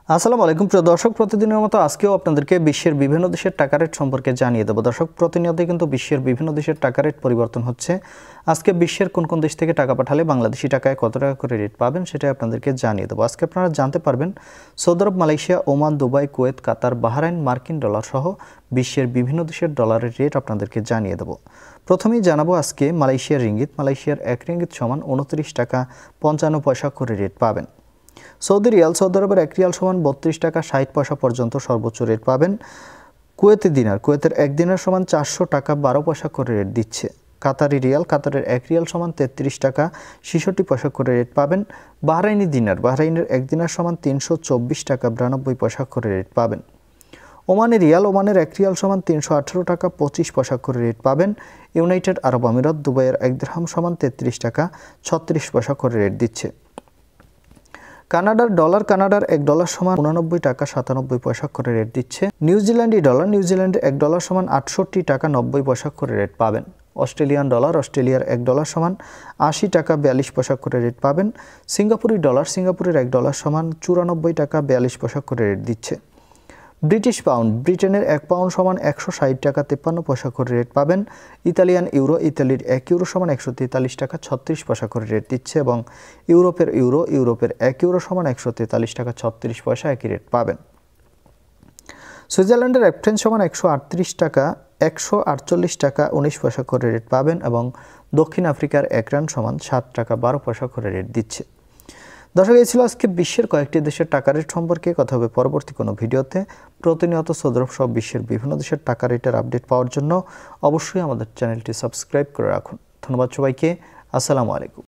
আসসালামু আলাইকুম প্রিয় দর্শক, প্রতিদিনের মতো আজকেও আপনাদেরকে বিশ্বের বিভিন্ন দেশের টাকা রেট সম্পর্কে জানিয়ে দেব। দর্শক, প্রতিনিয়তই কিন্তু বিশ্বের বিভিন্ন দেশের টাকা রেট পরিবর্তন হচ্ছে। আজকে বিশ্বের কোন কোন দেশ থেকে টাকা পাঠালে বাংলাদেশি টাকায় কত টাকা করে রেট পাবেন সেটাই আপনাদেরকে জানিয়ে দেবো। আজকে আপনারা জানতে পারবেন সৌদি আরব, মালয়েশিয়া, ওমান, দুবাই, কুয়েত, কাতার, বাহরাইন, মার্কিন ডলার সহ বিশ্বের বিভিন্ন দেশের ডলারের রেট আপনাদেরকে জানিয়ে দেবো। প্রথমেই জানাবো আজকে মালয়েশিয়ার রিঙ্গিত। মালয়েশিয়ার 1 রিঙ্গিত সমান 29 টাকা 55 পয়সা করে রেট পাবেন। সৌদি রিয়াল, সৌদি আরবের 1 রিয়াল সমান 32 টাকা 60 পয়সা পর্যন্ত সর্বোচ্চ রেট পাবেন। কুয়েতি দিনার, কুয়েতের 1 দিনার সমান 400 টাকা 12 পয়সা করে রেট দিচ্ছে। কাতারি রিয়াল, কাতারের 1 রিয়াল সমান 33 টাকা 66 পয়সা করে রেট পাবেন। বাহরাইনি দিনার, বাহরাইনের 1 দিনার সমান 324 টাকা 92 পয়সা করে রেট পাবেন। ওমানি রিয়াল, ওমানের 1 রিয়াল সমান 318 টাকা 25 পয়সা করে রেট পাবেন। ইউনাইটেড আরব আমিরাত, দুবাইয়ের 1 দিরহাম সমান 33 টাকা 36 পয়সা করে রেট দিচ্ছে। কানাডার ডলার, কানাডার 1 ডলার সমান 89 টাকা 97 পয়সা করে রেট দিচ্ছে। নিউজিল্যান্ডি ডলার, নিউজিল্যান্ডের 1 ডলার সমান 68 টাকা 90 পয়সা করে রেট পাবেন। অস্ট্রেলিয়ান ডলার, অস্ট্রেলিয়ার 1 ডলার সমান 80 টাকা 42 পয়সা করে রেট পাবেন। সিঙ্গাপুরি ডলার, সিঙ্গাপুরের 1 ডলার সমান 94 টাকা 42 পয়সা করে রেট দিচ্ছে। ব্রিটিশ পাউন্ড, ব্রিটেনের 1 পাউন্ড সমান 160 টাকা 53 পয়সা করে রেট পাবেন। ইতালিয়ান ইউরো, ইতালির 1 ইউরো সমান 143 টাকা 36 পয়সা করে রেট দিচ্ছে। এবং ইউরোপের ইউরো, ইউরোপের 1 ইউরো সমান 143 টাকা 36 পয়সা একই রেট পাবেন। সুইজারল্যান্ডের 1 ফ্রাঙ্ক সমান 148 টাকা 19 পয়সা করে রেট পাবেন। এবং দক্ষিণ আফ্রিকার 1 রান সমান 7 টাকা 12 পয়সা করে রেট দিচ্ছে। দর্শক, এই ছিল আজকে বিশ্বের কয়েকটি দেশের টাকা রেট সম্পর্কে। কথা হবে পরবর্তী কোনো ভিডিওতে। প্রতিনিয়ত সৌদি আরব সহ বিশ্বের বিভিন্ন দেশের টাকা রেটের আপডেট পাওয়ার জন্য অবশ্যই আমাদের চ্যানেলটি সাবস্ক্রাইব করে রাখুন। ধন্যবাদ সবাইকে। আসসালামু আলাইকুম।